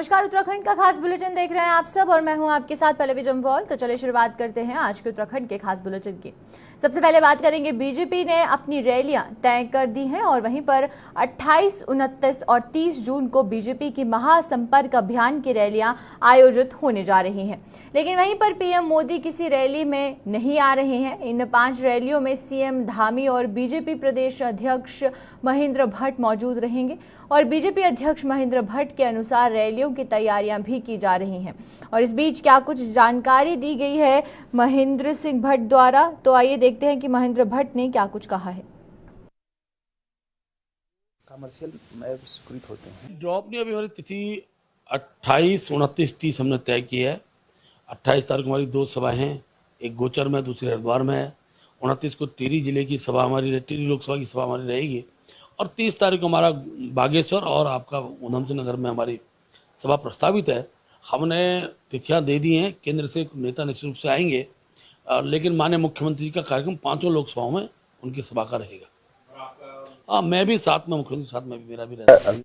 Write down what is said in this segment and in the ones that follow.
नमस्कार, उत्तराखंड का खास बुलेटिन देख रहे हैं आप सब और मैं हूं आपके साथ पल्लवी जम्वाल। तो चलिए शुरुआत करते हैं आज के उत्तराखंड के खास बुलेटिन की। सबसे पहले बात करेंगे, बीजेपी ने अपनी रैलियां तय कर दी हैं और वहीं पर 28, 29 और 30 जून को बीजेपी की महासंपर्क अभियान की रैलियां आयोजित होने जा रही हैं। लेकिन वहीं पर पीएम मोदी किसी रैली में नहीं आ रहे हैं। इन 5 रैलियों में सीएम धामी और बीजेपी प्रदेश अध्यक्ष महेंद्र भट्ट मौजूद रहेंगे और बीजेपी अध्यक्ष महेंद्र भट्ट के अनुसार रैलियों की तैयारियां भी की जा रही हैं। और इस बीच क्या कुछ जानकारी दी गई है महेंद्र सिंह भट्ट द्वारा, तो आइए देखते हैं कि महेंद्र भट्ट ने क्या कुछ कहा है। कमर्शियल स्वीकृत होते हैं। ड्रॉप ने अभी हमारी तिथि 28, 29, 30 हमने तय की है। 28 तारीख को हमारी 2 सभाएं हैं, एक गोचर में, दूसरी हरिद्वार में है। 29 को टिहरी जिले की सभा हमारी, टिहरी लोकसभा की सभा हमारी रहेगी और 30 तारीख को हमारा बागेश्वर और आपका उधम सिंह नगर में हमारी सभा प्रस्तावित है। हमने तिथियां दे दी हैं, केंद्र से नेता निश्चित रूप से आएंगे, लेकिन माननीय मुख्यमंत्री का कार्यक्रम 5 लोकसभाओं में उनकी सभा का रहेगा। मैं भी साथ में, मुख्यमंत्री साथ में भी, मेरा भी रहेगा।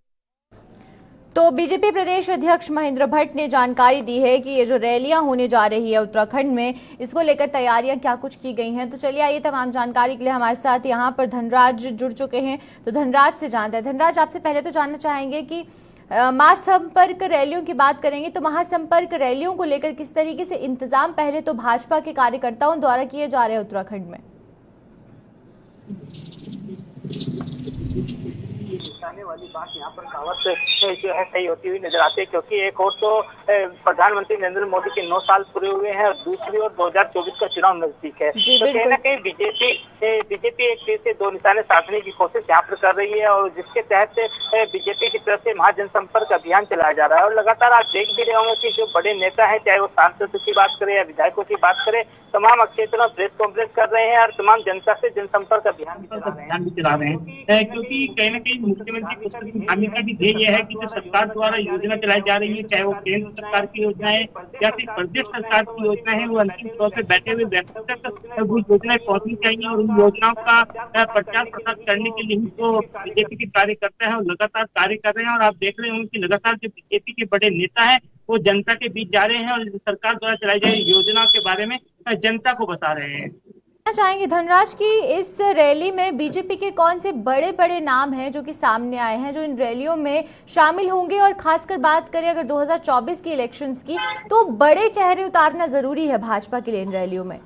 तो बीजेपी प्रदेश अध्यक्ष महेंद्र भट्ट ने जानकारी दी है कि ये जो रैलियां होने जा रही है उत्तराखंड में, इसको लेकर तैयारियां क्या कुछ की गई हैं। तो चलिए आइए तमाम जानकारी के लिए हमारे साथ यहाँ पर धनराज जुड़ चुके हैं, तो धनराज से जानते हैं। धनराज, आपसे पहले तो जानना चाहेंगे कि महासंपर्क रैलियों की बात करेंगे तो महासंपर्क रैलियों को लेकर किस तरीके से इंतजाम पहले तो भाजपा के कार्यकर्ताओं द्वारा किए जा रहे हैं उत्तराखंड में। निशाने वाली बात यहाँ पर कहावत जो है सही होती हुई नजर आती है, क्योंकि एक और तो प्रधानमंत्री नरेंद्र मोदी के 9 साल पूरे हुए हैं और दूसरी ओर 2024 का चुनाव नजदीक है। तो कहीं ना कहीं बीजेपी एक फिर से 2 निशाने साधने की कोशिश यहाँ पर कर रही है और जिसके तहत बीजेपी की तरफ से महाजनसंपर्क अभियान चलाया जा रहा है। और लगातार आप देख भी रहे होंगे कि जो बड़े नेता है, चाहे वो सांसदों की बात करें या विधायकों की बात करें, तमाम क्षेत्रों में प्रेस कॉन्फ्रेंस कर रहे हैं और तमाम जनता से जनसंपर्क अभियान भी चला रहे हैं, क्योंकि कहीं ना कहीं मुख्यमंत्री धामी का भी ध्येय है कि जो सरकार द्वारा योजना चलाई जा रही है, चाहे वो केंद्र सरकार की योजना है या फिर प्रदेश सरकार की योजना है, वो अंतिम तौर पर बैठे हुए व्यक्ति तक वो योजनाएं पहुंचनी चाहिए और उन योजनाओं का प्रचार प्रसार करने के लिए तो बीजेपी के कार्यकर्ता है और लगातार कार्य कर रहे हैं। और आप देख रहे हैं कि लगातार जो बीजेपी के बड़े नेता है वो जनता के बीच जा रहे हैं और सरकार द्वारा चलाई जा रही योजना के बारे में जनता को बता रहे हैं। चाहेंगे धनराज की इस रैली में बीजेपी के कौन से बड़े बड़े नाम हैं जो कि सामने आए हैं जो इन रैलियों में शामिल होंगे, और खासकर बात करें अगर 2024 की इलेक्शंस की, तो बड़े चेहरे उतारना जरूरी है भाजपा के लिए इन रैलियों में।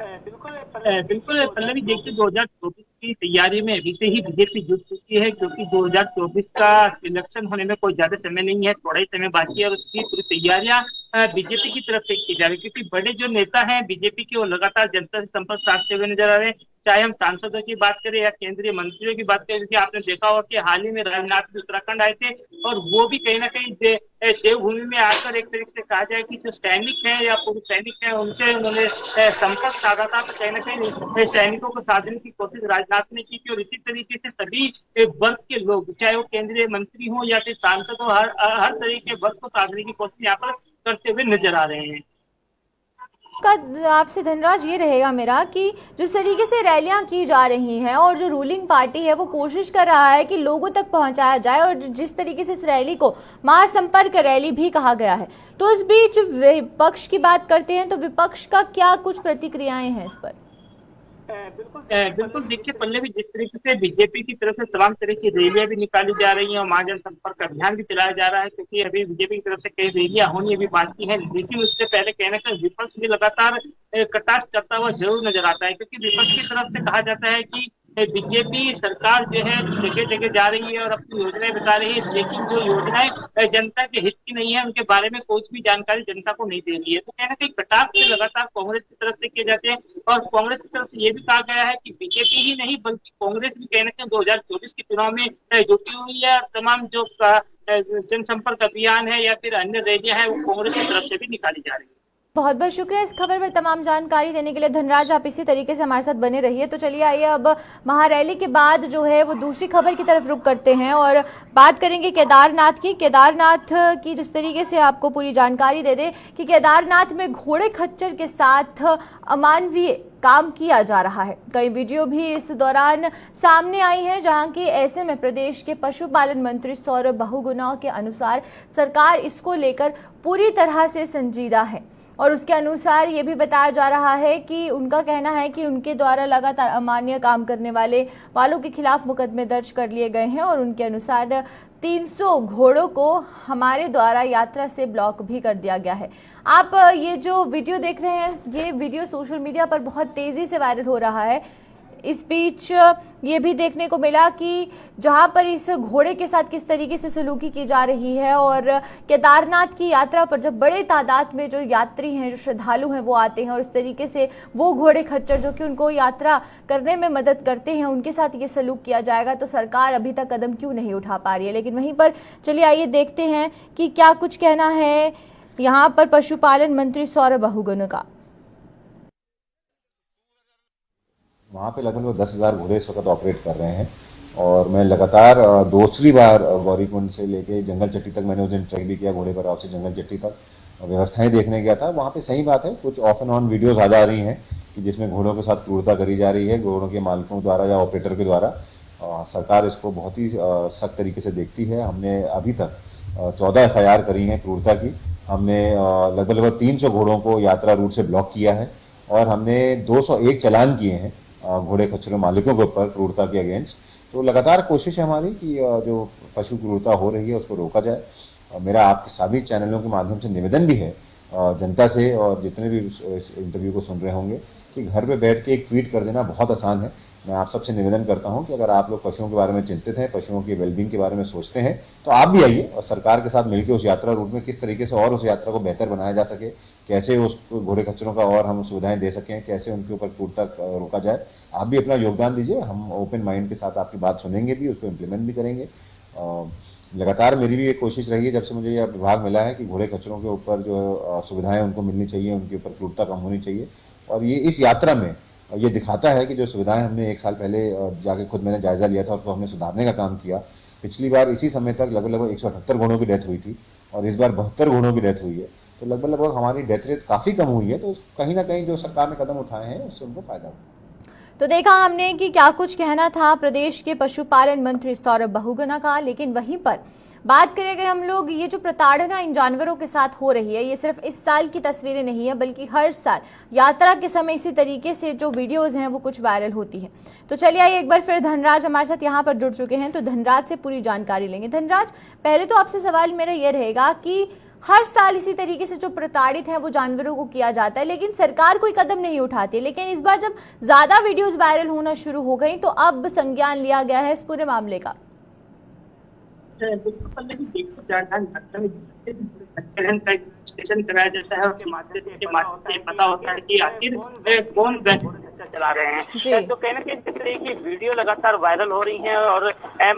बिल्कुल पल्लवी, देखिए 2024 की तैयारी में अभी से ही बीजेपी जुट चुकी है, क्योंकि 2024 का इलेक्शन होने में कोई ज्यादा समय नहीं है, थोड़ा ही समय बाकी है और उसकी पूरी तैयारियां बीजेपी की तरफ से की जा रही है। क्योंकि बड़े जो नेता हैं बीजेपी के, वो लगातार जनता से संपर्क साधते हुए नजर आ रहे हैं। चाहे हम सांसदों की बात करें या केंद्रीय मंत्रियों की बात करें, आपने देखा होगा कि हाल ही में राजनाथ उत्तराखंड आए थे और वो भी कहीं ना कहीं देवभूमि में आकर एक तरीके से कहा जाए कि जो सैनिक है या पूर्व सैनिक है उनसे उन्होंने संपर्क साधा था। तो कहीं ना कहीं सैनिकों को साधने की कोशिश राजनाथ ने की थी और इसी तरीके से सभी वर्ग के लोग, चाहे वो केंद्रीय मंत्री हो या फिर सांसद हो, हर तरह के वर्ग को साधने की कोशिश यहाँ पर करते हुए नजर आ रहे हैं। आपसे धनराज ये रहेगा मेरा कि जिस तरीके से रैलियां की जा रही हैं और जो रूलिंग पार्टी है वो कोशिश कर रहा है कि लोगों तक पहुंचाया जाए, और जिस तरीके से इस रैली को महासंपर्क रैली भी कहा गया है, तो इस बीच विपक्ष की बात करते हैं तो विपक्ष का क्या कुछ प्रतिक्रियाएं हैं इस पर। बिल्कुल देखिए पल्लवी, जिस तरीके से बीजेपी की तरफ से तमाम तरह की रैलियां भी निकाली जा रही हैं और महाजन संपर्क अभियान भी चलाया जा रहा है, क्योंकि अभी बीजेपी की तरफ से कई रैलियां होनी अभी बाकी है। लेकिन उससे पहले कहने का विपक्ष भी लगातार कटाक्ष करता हुआ जरूर नजर आता है, क्योंकि विपक्ष की तरफ से कहा जाता है कि बीजेपी सरकार जो है जगह जगह जा रही है और अपनी योजनाएं बता रही है, लेकिन जो योजनाएं जनता के हित की नहीं है उनके बारे में कोई भी जानकारी जनता को नहीं दे रही है। तो कहना कहीं कटाक्ष लगातार कांग्रेस की तरफ से किए जाते हैं और कांग्रेस की तरफ से ये भी कहा गया है कि बीजेपी ही नहीं बल्कि कांग्रेस भी कहना कहीं 2024 के चुनाव में जुटी हुई है। तमाम जो जनसंपर्क अभियान है या फिर अन्य रैलियां है वो कांग्रेस की तरफ से भी निकाली जा रही है। बहुत बहुत शुक्रिया इस खबर पर तमाम जानकारी देने के लिए धनराज। आप इसी तरीके से हमारे साथ बने रहिए। तो चलिए आइए अब महारैली के बाद जो है वो दूसरी खबर की तरफ रुख करते हैं और बात करेंगे केदारनाथ की। केदारनाथ की जिस तरीके से आपको पूरी जानकारी दे दे कि केदारनाथ में घोड़े खच्चर के साथ अमानवीय काम किया जा रहा है। कई वीडियो भी इस दौरान सामने आई हैं, जहां की ऐसे में प्रदेश के पशुपालन मंत्री सौरभ बहुगुणा के अनुसार सरकार इसको लेकर पूरी तरह से संजीदा है और उसके अनुसार ये भी बताया जा रहा है कि उनका कहना है कि उनके द्वारा लगातार अमान्य काम करने वालों के खिलाफ मुकदमे दर्ज कर लिए गए हैं और उनके अनुसार 300 घोड़ों को हमारे द्वारा यात्रा से ब्लॉक भी कर दिया गया है। आप ये जो वीडियो देख रहे हैं, ये वीडियो सोशल मीडिया पर बहुत तेजी से वायरल हो रहा है। इस बीच ये भी देखने को मिला कि जहां पर इस घोड़े के साथ किस तरीके से सलूकी की जा रही है और केदारनाथ की यात्रा पर जब बड़े तादाद में जो यात्री हैं, जो श्रद्धालु हैं, वो आते हैं और इस तरीके से वो घोड़े खच्चर जो कि उनको यात्रा करने में मदद करते हैं, उनके साथ ये सलूक किया जाएगा, तो सरकार अभी तक कदम क्यों नहीं उठा पा रही है। लेकिन वहीं पर चलिए आइए देखते हैं कि क्या कुछ कहना है यहाँ पर पशुपालन मंत्री सौरभ बहुगुणा का। वहाँ पे लगभग 10,000 घोड़े इस वक्त ऑपरेट कर रहे हैं और मैं लगातार दूसरी बार गौरीकुंड से लेके जंगल चट्टी तक मैंने उस दिन ट्रैक भी किया, घोड़े पर से जंगल चट्टी तक व्यवस्थाएं देखने गया था। वहाँ पे सही बात है, कुछ ऑफ एंड ऑन वीडियोस आ जा रही हैं कि जिसमें घोड़ों के साथ क्रूरता करी जा रही है, घोड़ों के मालिकों द्वारा या ऑपरेटर के द्वारा। सरकार इसको बहुत ही सख्त तरीके से देखती है। हमने अभी तक 14 FIR करी हैं क्रूरता की। हमने लगभग 300 घोड़ों को यात्रा रूट से ब्लॉक किया है और हमने 201 चालान किए हैं घोड़े खच्चर मालिकों के ऊपर क्रूरता के अगेंस्ट। तो लगातार कोशिश है हमारी कि जो पशु क्रूरता हो रही है उसको रोका जाए। मेरा आपके सभी चैनलों के माध्यम से निवेदन भी है जनता से और जितने भी इस इंटरव्यू को सुन रहे होंगे कि घर पे बैठ के एक ट्वीट कर देना बहुत आसान है। मैं आप सबसे निवेदन करता हूं कि अगर आप लोग पशुओं के बारे में चिंतित हैं, पशुओं की वेलबींग के बारे में सोचते हैं, तो आप भी आइए और सरकार के साथ मिलकर उस यात्रा रूट में किस तरीके से और उस यात्रा को बेहतर बनाया जा सके, कैसे उस घोड़े खच्चरों का और हम सुविधाएं दे सकें, कैसे उनके ऊपर क्रूरता रोका जाए। आप भी अपना योगदान दीजिए। हम ओपन माइंड के साथ आपकी बात सुनेंगे भी, उसको इम्प्लीमेंट भी करेंगे। लगातार मेरी भी एक कोशिश रही है जब से मुझे यह विभाग मिला है कि घोड़े खच्चरों के ऊपर जो सुविधाएं उनको मिलनी चाहिए, उनके ऊपर क्रूरता कम होनी चाहिए। और ये इस यात्रा में ये दिखाता है कि जो सुविधाएं हमने 1 साल पहले जाके खुद मैंने जायजा लिया था, उसको हमने सुधारने का काम किया। पिछली बार इसी समय तक लगभग 178 घोड़ों की डेथ हुई थी और इस बार 72 घोड़ों की डेथ हुई है। तो लगभग हमारी डेथ रेट काफ़ी कम हुई है। तो कहीं ना कहीं जो सरकार ने कदम उठाए हैं उससे उनको फायदा हुआ। तो देखा हमने कि क्या कुछ कहना था प्रदेश के पशुपालन मंत्री सौरभ बहुगुणा का। लेकिन वहीं पर बात करें अगर हम लोग, ये जो प्रताड़ना इन जानवरों के साथ हो रही है, ये सिर्फ इस साल की तस्वीरें नहीं है, बल्कि हर साल यात्रा के समय इसी तरीके से जो वीडियोस हैं वो कुछ वायरल होती है। तो चलिए आइए एक बार फिर धनराज हमारे साथ यहाँ पर जुड़ चुके हैं, तो धनराज से पूरी जानकारी लेंगे। धनराज, पहले तो आपसे सवाल मेरा ये रहेगा कि हर साल इसी तरीके से जो प्रताड़ित है वो जानवरों को किया जाता है, लेकिन सरकार कोई कदम नहीं उठाती। लेकिन इस बार जब ज्यादा वीडियोस वायरल होना शुरू हो गई तो अब संज्ञान लिया गया है इस पूरे मामले का। स्टेशन कराया जाता है, उसके माध्यम से पता होता है कि आखिर कौन चला रहे हैं। तो कहीं ना कहीं इस तरह की वीडियो लगातार वायरल हो रही हैं और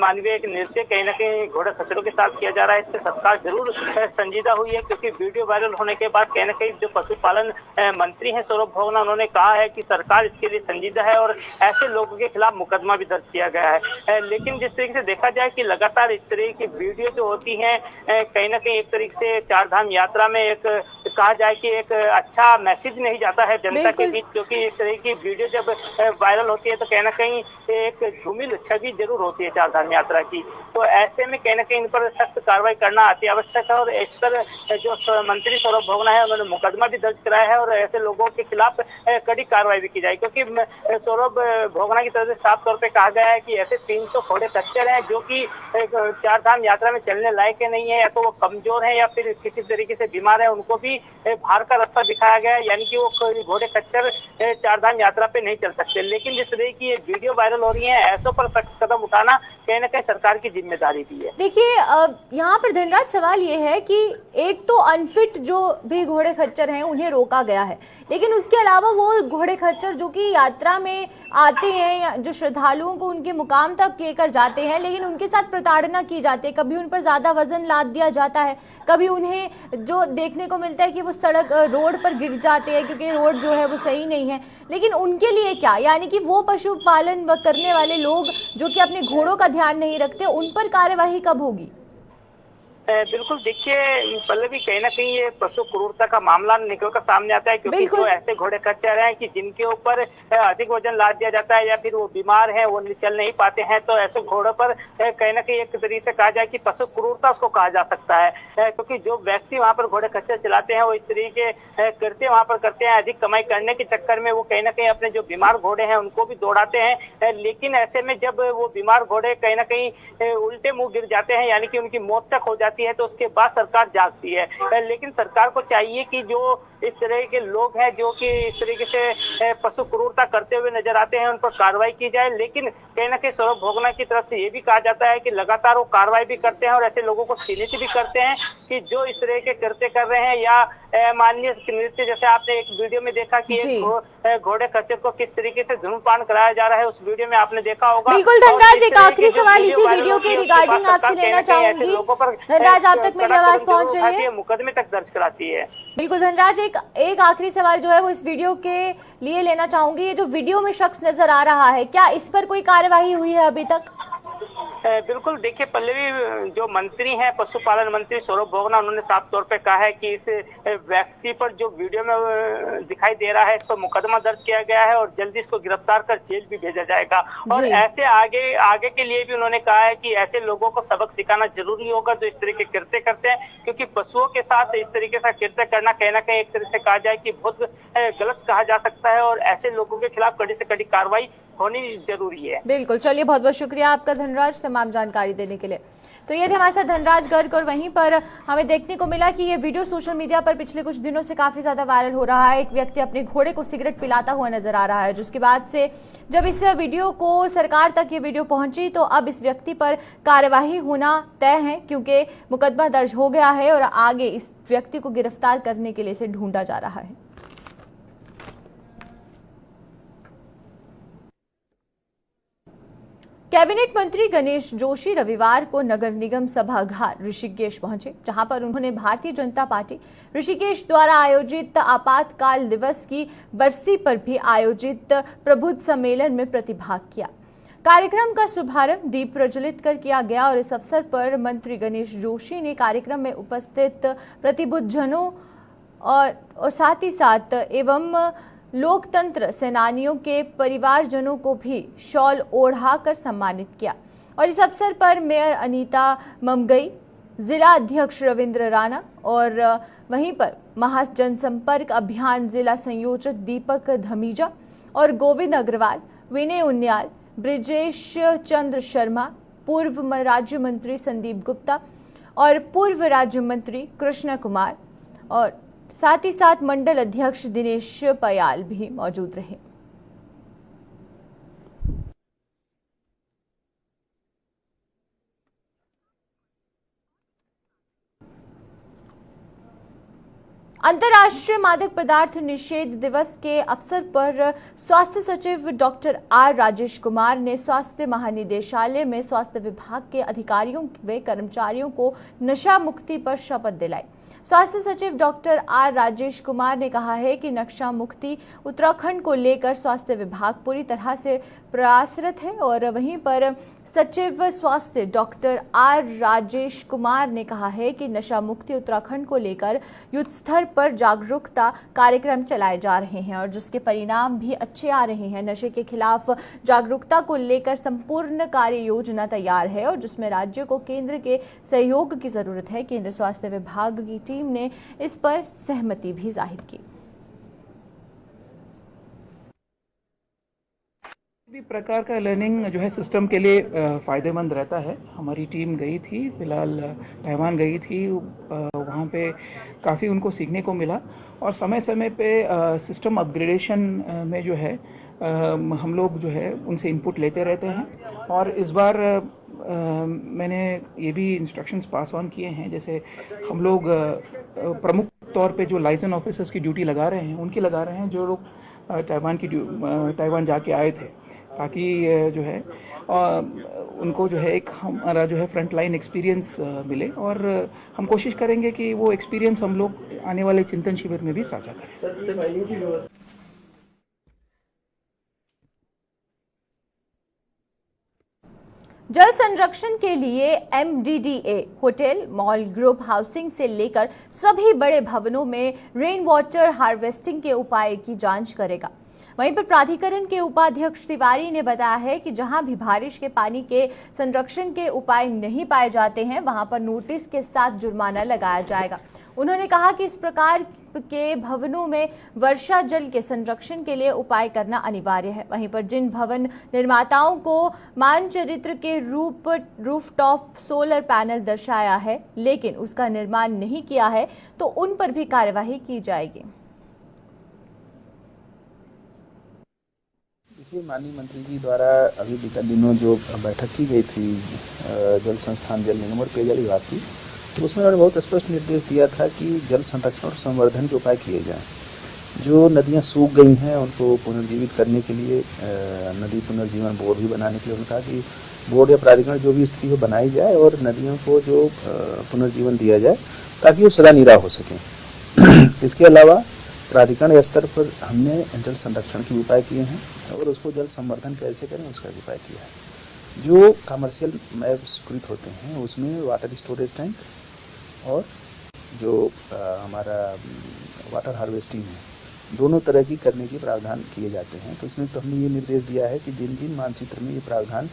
मानवीय नृत्य कहीं ना कहीं घोड़े खच्चरों के साथ किया जा रहा है। इस पर सरकार जरूर संजीदा हुई है, क्योंकि वीडियो वायरल होने के बाद कहीं ना कहीं जो पशुपालन मंत्री हैं सौरभ बहुगुणा, उन्होंने कहा है कि सरकार इसके लिए संजीदा है और ऐसे लोगों के खिलाफ मुकदमा भी दर्ज किया गया है। लेकिन जिस तरीके से देखा जाए कि लगातार इस तरह की वीडियो जो होती है कहीं ना कहीं एक तरीके से 4 धाम यात्रा में एक कहा जाए कि एक अच्छा मैसेज नहीं जाता है जनता के बीच, क्योंकि इस तरह की वीडियो जब वायरल होती है तो कहीं ना कहीं एक धूमिल छवि जरूर होती है 4 धाम यात्रा की। तो ऐसे में कहीं ना कहीं इन पर सख्त कार्रवाई करना अति आवश्यक है और इस पर जो मंत्री सौरभ बहुगुणा है उन्होंने मुकदमा भी दर्ज कराया है और ऐसे लोगों के खिलाफ कड़ी कार्रवाई भी की जाए, क्योंकि सौरभ बहुगुणा की तरफ से साफ तौर पर कहा गया है कि ऐसे 300 घोड़े खच्चर हैं जो कि 4 धाम यात्रा में चलने लायक नहीं है, या तो वो कमजोर है या फिर किसी तरीके से बीमार है, उनको भी बाहर का रास्ता दिखाया गया है, यानी कि वो घोड़े खच्चर 4 धाम यात्रा पे नहीं चल सकते। लेकिन जिस तरह की ये वीडियो वायरल हो रही है, ऐसों पर सख्त कदम उठाना कहीं ना कहीं सरकार की जिम्मेदारी भी है। देखिए यहाँ पर धनराज सवाल ये है कि एक तो अनफिट जो भी घोड़े खच्चर हैं उन्हें रोका गया है, लेकिन उसके अलावा वो घोड़े खच्चर जो कि यात्रा में आते हैं, जो श्रद्धालुओं को उनके मुकाम तक लेकर जाते हैं, लेकिन उनके साथ प्रताड़ना की जाती है। कभी उन पर ज़्यादा वजन लाद दिया जाता है, कभी उन्हें जो देखने को मिलता है कि वो सड़क रोड पर गिर जाते हैं क्योंकि रोड जो है वो सही नहीं है। लेकिन उनके लिए क्या, यानी कि वो पशुपालन करने वाले लोग जो कि अपने घोड़ों का ध्यान नहीं रखते, उन पर कार्यवाही कब होगी? बिल्कुल, देखिए पल्लवी, कहीं ना कहीं ये पशु क्रूरता का मामला निकल कर सामने आता है, क्योंकि जो ऐसे घोड़े खच्चर हैं कि जिनके ऊपर अधिक वजन लाद दिया जाता है या फिर वो बीमार है, वो चल नहीं पाते हैं, तो ऐसे घोड़ों पर कहीं ना कहीं एक तरीके से कहा जाए कि पशु क्रूरता उसको कहा जा सकता है, क्योंकि जो व्यक्ति वहाँ पर घोड़े खच्चर चलाते हैं वो इस तरीके कृत्य वहाँ पर करते हैं। अधिक कमाई करने के चक्कर में वो कहीं ना कहीं अपने जो बीमार घोड़े हैं उनको भी दौड़ाते हैं, लेकिन ऐसे में जब वो बीमार घोड़े कहीं ना कहीं उल्टे मुंह गिर जाते हैं, यानी कि उनकी मौत तक हो जाती है, तो उसके बाद सरकार जागती है। लेकिन सरकार को चाहिए कि जो इस तरह के लोग हैं जो कि इस तरीके से पशु क्रूरता करते हुए नजर आते हैं, उन पर कार्रवाई की जाए। लेकिन कहीं ना कहीं सौरभ भोगना की तरफ से ये भी कहा जाता है कि लगातार वो कार्रवाई भी करते हैं और ऐसे लोगों को चिन्हित भी करते हैं कि जो इस तरह के कृत्य कर रहे हैं, या माननीय नृत्य जैसे आपने एक वीडियो में देखा कि एक घोड़े खच्चर को किस तरीके से धूम्रपान कराया जा रहा है, उस वीडियो में आपने देखा होगा। बिल्कुल धनराज, एक आखिरी सवाल इसी वीडियो के रिगार्डिंग आपसे लेना चाहूंगी। धनराज, आप तक मेरी आवाज पहुंच रही है? मुकदमे तक दर्ज कराती है। बिल्कुल धनराज, एक आखिरी सवाल जो है वो इस वीडियो के लिए लेना चाहूंगी। ये जो वीडियो में शख्स नजर आ रहा है, क्या इस पर कोई कार्यवाही हुई है अभी तक? बिल्कुल, देखिए पल्लवी, जो मंत्री हैं पशुपालन मंत्री सौरभ भोगना, उन्होंने साफ तौर पे कहा है कि इस व्यक्ति पर जो वीडियो में दिखाई दे रहा है, इस पर मुकदमा दर्ज किया गया है और जल्दी इसको गिरफ्तार कर जेल भी भेजा जाएगा। और ऐसे आगे के लिए भी उन्होंने कहा है कि ऐसे लोगों को सबक सिखाना जरूरी होगा जो इस तरह के कृत्य करते हैं, क्योंकि पशुओं के साथ इस तरीके से कृत्य करना कहीं ना कहीं एक तरह से कहा जाए कि बहुत गलत कहा जा सकता है, और ऐसे लोगों के खिलाफ कड़ी से कड़ी कार्रवाई होनी जरूरी है। बिल्कुल, चलिए बहुत बहुत शुक्रिया आपका धनराज तमाम जानकारी देने के लिए। तो ये थे हमारे साथ धनराज गर्ग, और वहीं पर हमें देखने को मिला कि ये वीडियो सोशल मीडिया पर पिछले कुछ दिनों से काफी ज्यादा वायरल हो रहा है। एक व्यक्ति अपने घोड़े को सिगरेट पिलाता हुआ नजर आ रहा है, जिसके बाद से जब इस वीडियो को सरकार तक ये वीडियो पहुंची तो अब इस व्यक्ति पर कार्यवाही होना तय है, क्योंकि मुकदमा दर्ज हो गया है और आगे इस व्यक्ति को गिरफ्तार करने के लिए इसे ढूंढा जा रहा है। कैबिनेट मंत्री गणेश जोशी रविवार को नगर निगम सभागार ऋषिकेश पहुंचे, जहां पर उन्होंने भारतीय जनता पार्टी ऋषिकेश द्वारा आयोजित आपातकाल दिवस की बरसी पर भी आयोजित प्रबुद्ध सम्मेलन में प्रतिभाग किया। कार्यक्रम का शुभारंभ दीप प्रज्वलित कर किया गया और इस अवसर पर मंत्री गणेश जोशी ने कार्यक्रम में उपस्थित प्रतिबुद्धजनों और साथ ही साथ एवं लोकतंत्र सेनानियों के परिवारजनों को भी शॉल ओढ़ाकर सम्मानित किया। और इस अवसर पर मेयर अनीता ममगई, जिला अध्यक्ष रविंद्र राणा और वहीं पर महाजनसंपर्क अभियान जिला संयोजक दीपक धमीजा और गोविंद अग्रवाल, विनय उन्याल, ब्रिजेश चंद्र शर्मा, पूर्व राज्य मंत्री संदीप गुप्ता और पूर्व राज्य मंत्री कृष्ण कुमार और साथ ही साथ मंडल अध्यक्ष दिनेश पयाल भी मौजूद रहे। अंतर्राष्ट्रीय मादक पदार्थ निषेध दिवस के अवसर पर स्वास्थ्य सचिव डॉक्टर आर राजेश कुमार ने स्वास्थ्य महानिदेशालय में स्वास्थ्य विभाग के अधिकारियों व कर्मचारियों को नशा मुक्ति पर शपथ दिलाई। स्वास्थ्य सचिव डॉक्टर आर राजेश कुमार ने कहा है कि नशा मुक्ति उत्तराखंड को लेकर स्वास्थ्य विभाग पूरी तरह से प्रयासरत है। और वहीं पर सचिव स्वास्थ्य डॉक्टर आर राजेश कुमार ने कहा है कि नशा मुक्ति उत्तराखंड को लेकर युद्ध स्तर पर जागरूकता कार्यक्रम चलाए जा रहे हैं और जिसके परिणाम भी अच्छे आ रहे हैं। नशे के खिलाफ जागरूकता को लेकर संपूर्ण कार्य योजना तैयार है और जिसमें राज्य को केंद्र के सहयोग की जरूरत है। केंद्र स्वास्थ्य विभाग की टीम ने इस पर सहमति भी जाहिर की। भी प्रकार का लर्निंग जो है सिस्टम के लिए फ़ायदेमंद रहता है। हमारी टीम गई थी, फिलहाल ताइवान गई थी, वहाँ पे काफ़ी उनको सीखने को मिला और समय समय पे सिस्टम अपग्रेडेशन में जो है हम लोग जो है उनसे इनपुट लेते रहते हैं। और इस बार मैंने ये भी इंस्ट्रक्शंस पास ऑन किए हैं, जैसे हम लोग प्रमुख तौर पे जो लाइसेंस ऑफिसर्स की ड्यूटी लगा रहे हैं उनकी लगा रहे हैं, जो लोग ताइवान जाके आए थे, ताकि जो है उनको जो है एक हमारा जो है फ्रंट लाइन एक्सपीरियंस मिले, और हम कोशिश करेंगे कि वो एक्सपीरियंस हम लोग आने वाले चिंतन शिविर में भी साझा करें। जल संरक्षण के लिए MDDA hotel, mall, group housing से लेकर सभी बड़े भवनों में रेन वाटर हार्वेस्टिंग के उपाय की जांच करेगा। वहीं पर प्राधिकरण के उपाध्यक्ष तिवारी ने बताया है कि जहां भी बारिश के पानी के संरक्षण के उपाय नहीं पाए जाते हैं, वहां पर नोटिस के साथ जुर्माना लगाया जाएगा। उन्होंने कहा कि इस प्रकार के भवनों में वर्षा जल के संरक्षण के लिए उपाय करना अनिवार्य है। वहीं पर जिन भवन निर्माताओं को मानचित्र के रूफटॉप सोलर पैनल दर्शाया है लेकिन उसका निर्माण नहीं किया है, तो उन पर भी कार्यवाही की जाएगी। देखिए, माननीय मंत्री जी द्वारा अभी विगत दिनों जो बैठक की गई थी जल संस्थान, जल निगम और पेयजल विभाग की, तो उसमें उन्होंने बहुत स्पष्ट निर्देश दिया था कि जल संरक्षण और संवर्धन के उपाय किए जाएं। जो नदियां सूख गई हैं उनको पुनर्जीवित करने के लिए नदी पुनर्जीवन बोर्ड भी बनाने के लिए उन्होंने कहा कि बोर्ड या प्राधिकरण जो भी स्थिति हो बनाई जाए और नदियों को जो पुनर्जीवन दिया जाए ताकि वो सदा नीरा हो सकें। इसके अलावा प्राधिकरण स्तर पर हमने जल संरक्षण के उपाय किए हैं और उसको जल संवर्धन कैसे करें उसका भी उपाय किया है। जो कमर्शियल मैप स्वीकृत होते हैं उसमें वाटर स्टोरेज टैंक और जो हमारा वाटर हार्वेस्टिंग है, दोनों तरह की करने की प्रावधान किए जाते हैं। तो इसमें तो हमने ये निर्देश दिया है कि जिन जिन मानचित्र में ये प्रावधान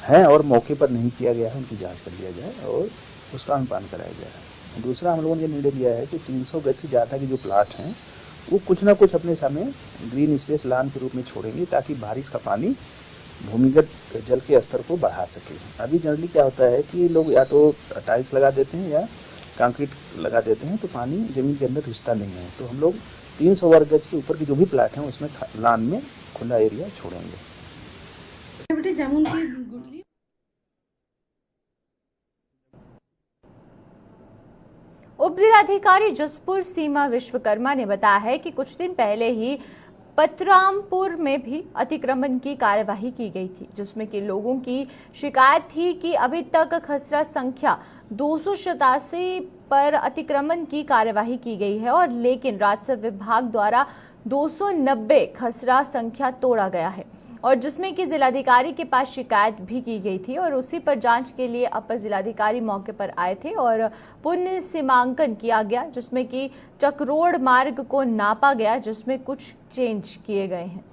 है और मौके पर नहीं किया गया है उनकी जांच कर लिया जाए और उसका अनुपालन कराया जाए। दूसरा, हम लोगों ने निर्णय लिया है कि 300 गज से ज़्यादा के जो प्लाट हैं वो कुछ ना कुछ अपने समय ग्रीन स्पेस लान के रूप में छोड़ेंगे ताकि बारिश का पानी भूमिगत जल के स्तर को बढ़ा सके। अभी जनरली क्या होता है कि लोग या तो टाइल्स लगा देते हैं या कंक्रीट लगा देते हैं, तो पानी जमीन के अंदर रिश्ता नहीं है। तो हम लोग 300 वर्ग गज के ऊपर के जो भी प्लाट हैं उसमें लान में खुला एरिया छोड़ेंगे। उप जिलाधिकारी जसपुर सीमा विश्वकर्मा ने बताया है कि कुछ दिन पहले ही पतरामपुर में भी अतिक्रमण की कार्यवाही की गई थी, जिसमें कि लोगों की शिकायत थी कि अभी तक खसरा संख्या 287 पर अतिक्रमण की कार्यवाही की गई है और लेकिन राजस्व विभाग द्वारा 290 खसरा संख्या तोड़ा गया है और जिसमें कि जिलाधिकारी के पास शिकायत भी की गई थी और उसी पर जांच के लिए अपर जिलाधिकारी मौके पर आए थे और पुनः सीमांकन किया गया, जिसमें कि चक्रोड़ मार्ग को नापा गया, जिसमें कुछ चेंज किए गए हैं।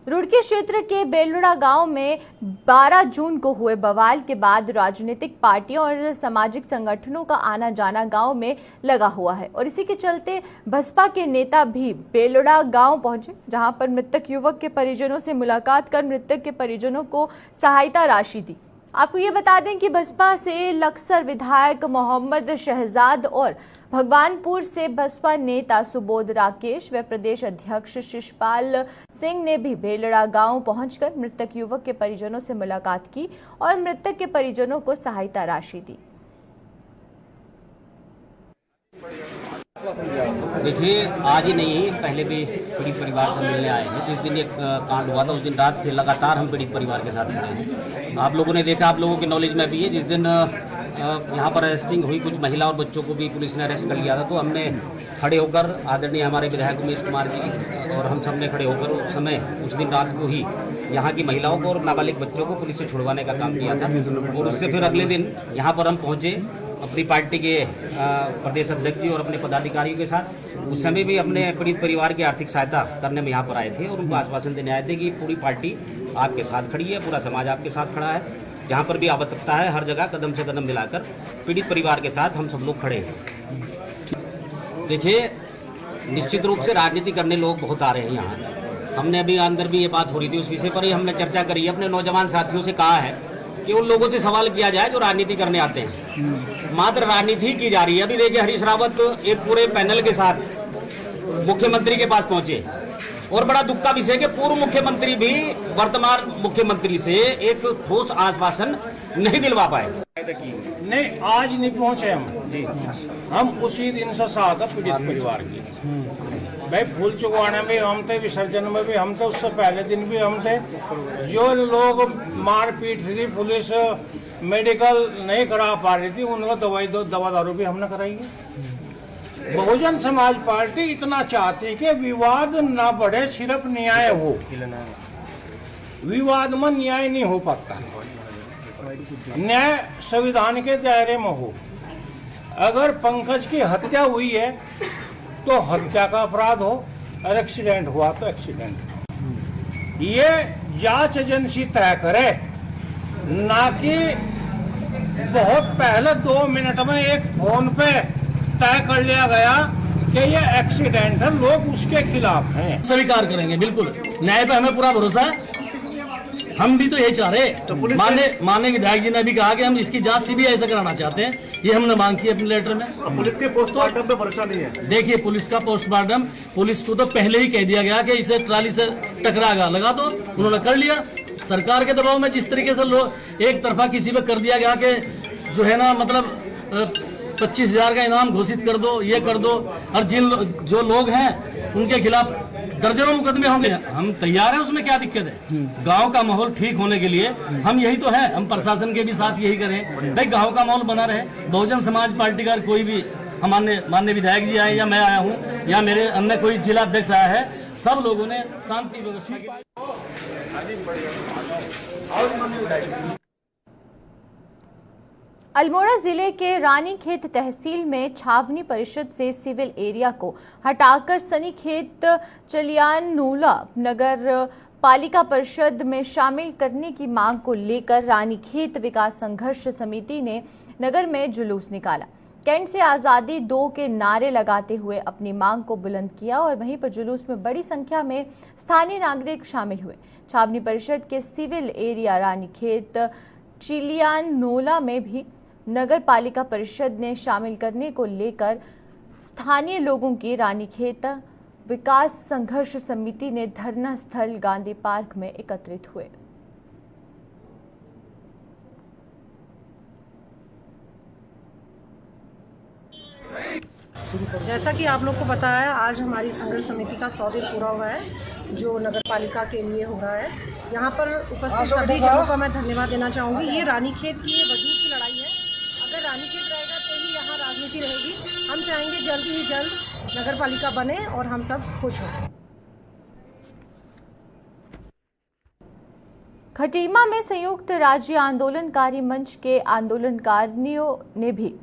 रुड़की क्षेत्र के बेलुड़ा गांव में 12 जून को हुए बवाल के बाद राजनीतिक पार्टियों और सामाजिक संगठनों का आना जाना गांव में लगा हुआ है और इसी के चलते बसपा के नेता भी बेलुड़ा गांव पहुंचे, जहां पर मृतक युवक के परिजनों से मुलाकात कर मृतक के परिजनों को सहायता राशि दी। आपको ये बता दें कि बसपा से लक्सर विधायक मोहम्मद शहजाद और भगवानपुर से बसपा नेता सुबोध राकेश व प्रदेश अध्यक्ष शिषपाल सिंह ने भी बेलड़ा गांव पहुंचकर मृतक युवक के परिजनों से मुलाकात की और मृतक के परिजनों को सहायता राशि दी। देखिए, आज ही नहीं, पहले भी पीड़ित परिवार से मिलने आए हैं। जिस दिन एक कांड हुआ था उस दिन रात से लगातार हम पीड़ित परिवार के साथ खड़े हैं। आप लोगों ने देखा, आप लोगों के नॉलेज में भी है, जिस दिन यहाँ पर अरेस्टिंग हुई, कुछ महिला और बच्चों को भी पुलिस ने अरेस्ट कर लिया था, तो हमने खड़े होकर आदरणीय हमारे विधायक उमेश कुमार जी और हम सब ने खड़े होकर उस समय उस दिन रात को ही यहाँ की महिलाओं को और नाबालिग बच्चों को पुलिस से छुड़वाने का काम किया था और उससे फिर अगले दिन यहाँ पर हम पहुँचे अपनी पार्टी के प्रदेश अध्यक्ष जी और अपने पदाधिकारियों के साथ। उस समय भी अपने पीड़ित परिवार की आर्थिक सहायता करने में यहाँ पर आए थे और उनको आश्वासन देने आए थे कि पूरी पार्टी आपके साथ खड़ी है, पूरा समाज आपके साथ खड़ा है, जहाँ पर भी आवश्यकता है हर जगह कदम से कदम मिलाकर पीड़ित परिवार के साथ हम सब लोग खड़े हैं। देखिए, निश्चित रूप से राजनीति करने लोग बहुत आ रहे हैं यहाँ। हमने अभी अंदर भी ये बात हो रही थी, उस विषय पर ही हमने चर्चा करी है। अपने नौजवान साथियों से कहा है कि उन लोगों से सवाल किया जाए जो राजनीति करने आते हैं। मात्र राजनीति ही की जा रही है। अभी देखिए, हरीश रावत एक पूरे पैनल के साथ मुख्यमंत्री के पास पहुंचे और बड़ा दुख का विषय है कि पूर्व मुख्यमंत्री भी वर्तमान मुख्यमंत्री से एक ठोस आश्वासन नहीं दिलवा पाए। नहीं, आज नहीं पहुंचे हम जी। हम उसी दिन से साथ पीड़ित परिवार की भाई, फूल चुगवाने में हम थे, विसर्जन में भी हम थे, उससे पहले दिन भी हम थे। जो लोग मारपीट थी, पुलिस मेडिकल नहीं करा पा रही थी, उनको दवा दारू भी हमने कराई है। बहुजन समाज पार्टी इतना चाहती कि विवाद ना बढ़े, सिर्फ न्याय हो। विवाद में न्याय नहीं हो पाता, न्याय संविधान के दायरे में हो। अगर पंकज की हत्या हुई है तो हत्या का अपराध हो, और एक्सीडेंट हुआ तो एक्सीडेंट। ये जांच एजेंसी तय करे, ना कि बहुत पहले 2 मिनट में एक फोन पे तय कर लिया गया कि ये एक्सीडेंट है, लोग उसके खिलाफ हैं। स्वीकार करेंगे, बिल्कुल न्याय पे हमें पूरा भरोसा है। हम भी तो यही चाह रहे हैं। तो माननीय विधायक जी ने भी कहा कि हम इसकी जांच सीबीआई से कराना चाहते हैं, ये हमने मांग की अपने लेटर में। पुलिस के पोस्टमार्टम पे भरोसा नहीं है। देखिए, पुलिस का पोस्टमार्टम, पुलिस को तो पहले ही कह दिया गया कि इसे ट्राली से टकराएगा, लगा तो उन्होंने कर लिया। सरकार के दबाव में जिस तरीके से लोग एक तरफा किसी पे कर दिया गया कि जो है ना, मतलब 25,000 का इनाम घोषित कर दो, ये कर दो, और जो लोग हैं उनके खिलाफ दर्जनों मुकदमे होंगे। हम तैयार हैं, उसमें क्या दिक्कत है। गांव का माहौल ठीक होने के लिए हम यही तो है, हम प्रशासन के भी साथ यही करें भाई, गांव का माहौल बना रहे। बहुजन समाज पार्टी का कोई भी माननीय विधायक जी आए, या मैं आया हूं, या मेरे अन्य कोई जिला अध्यक्ष आया है, सब लोगों ने शांति व्यवस्था की। अल्मोड़ा जिले के रानीखेत तहसील में छावनी परिषद से सिविल एरिया को हटाकर सनीखेत चलियानोला नगर पालिका परिषद में शामिल करने की मांग को लेकर रानीखेत विकास संघर्ष समिति ने नगर में जुलूस निकाला। कैंट से आज़ादी 2 के नारे लगाते हुए अपनी मांग को बुलंद किया और वहीं पर जुलूस में बड़ी संख्या में स्थानीय नागरिक शामिल हुए। छावनी परिषद के सिविल एरिया रानीखेत चिलियानोला में भी नगर पालिका परिषद ने शामिल करने को लेकर स्थानीय लोगों की रानीखेत विकास संघर्ष समिति ने धरना स्थल गांधी पार्क में एकत्रित हुए। जैसा कि आप लोग को पता है, आज हमारी संघर्ष समिति का 100 दिन पूरा हुआ है, जो नगर पालिका के लिए हो रहा है। यहाँ पर उपस्थित सभी जनों का मैं धन्यवाद देना चाहूँगी। ये रानीखेत की वजूद की लड़ाई है। अगर रानीखेत रहेगा तो ही यहाँ राजनीति रहेगी। हम चाहेंगे जल्द ही जल्द नगर पालिका बने और हम सब खुश हों। खटीमा में संयुक्त राज्य आंदोलनकारी मंच के आंदोलनकारियों ने भी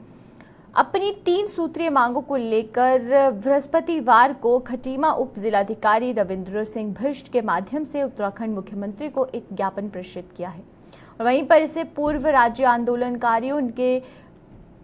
अपनी 3 सूत्रीय मांगों को लेकर बृहस्पतिवार को खटीमा उप जिलाधिकारी रविंद्र सिंह भट्ट के माध्यम से उत्तराखंड मुख्यमंत्री को एक ज्ञापन प्रेषित किया है। और वहीं पर इसे पूर्व राज्य आंदोलनकारियों के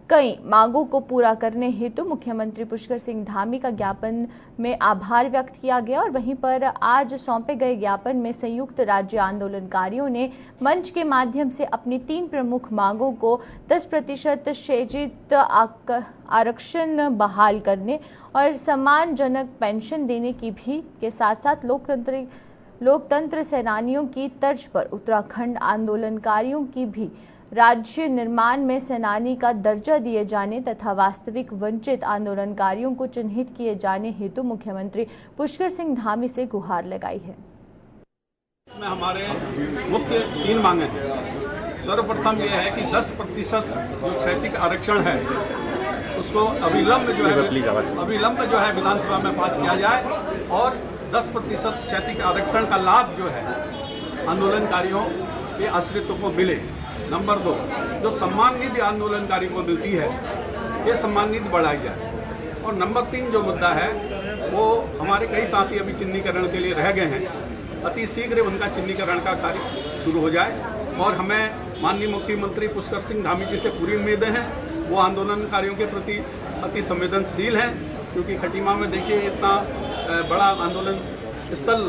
कई मांगों को पूरा करने हेतु मुख्यमंत्री पुष्कर सिंह धामी का ज्ञापन में आभार व्यक्त किया गया। और वहीं पर आज सौंपे गए ज्ञापन में संयुक्त राज्य आंदोलनकारियों ने मंच के माध्यम से अपनी 3 प्रमुख मांगों को 10% शेजित आरक्षण बहाल करने और सम्मानजनक पेंशन देने की भी के साथ साथ लोकतंत्र सेनानियों की तर्ज पर उत्तराखंड आंदोलनकारियों की भी राज्य निर्माण में सेनानी का दर्जा दिए जाने तथा वास्तविक वंचित आंदोलनकारियों को चिन्हित किए जाने हेतु मुख्यमंत्री पुष्कर सिंह धामी से गुहार लगाई है। इसमें हमारे मुख्य 3 मांगे हैं। सर्वप्रथम यह है कि 10% जो क्षैतिज आरक्षण है उसको अविलंब जो है विधानसभा में पास किया जाए और 10% क्षैतिज आरक्षण का लाभ जो है आंदोलनकारियों के आश्रितों को मिले। नंबर 2, जो सम्मान निधि आंदोलनकारी को मिलती है ये सम्मान निधि बढ़ाई जाए। और नंबर 3 जो मुद्दा है वो हमारे कई साथी अभी चिन्हीकरण के लिए रह गए हैं, अति शीघ्र उनका चिन्हीकरण का कार्य शुरू हो जाए। और हमें माननीय मुख्यमंत्री पुष्कर सिंह धामी जी से पूरी उम्मीदें हैं। वो आंदोलनकारियों के प्रति अति संवेदनशील हैं, क्योंकि खटीमा में देखिए इतना बड़ा आंदोलन स्थल,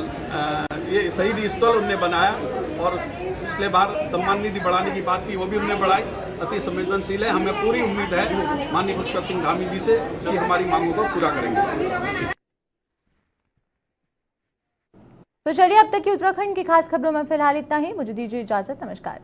ये शहीद स्थल उन्होंने बनाया और पिछले बार सम्मान निधि बढ़ाने की बात की, वो भी उन्होंने बढ़ाई। अति संवेदनशील है। हमें पूरी उम्मीद है माननीय पुष्कर सिंह धामी जी से कि हमारी मांगों को पूरा करेंगे। तो चलिए अब तक की उत्तराखंड की खास खबरों में फिलहाल इतना ही। मुझे दीजिए इजाजत। नमस्कार।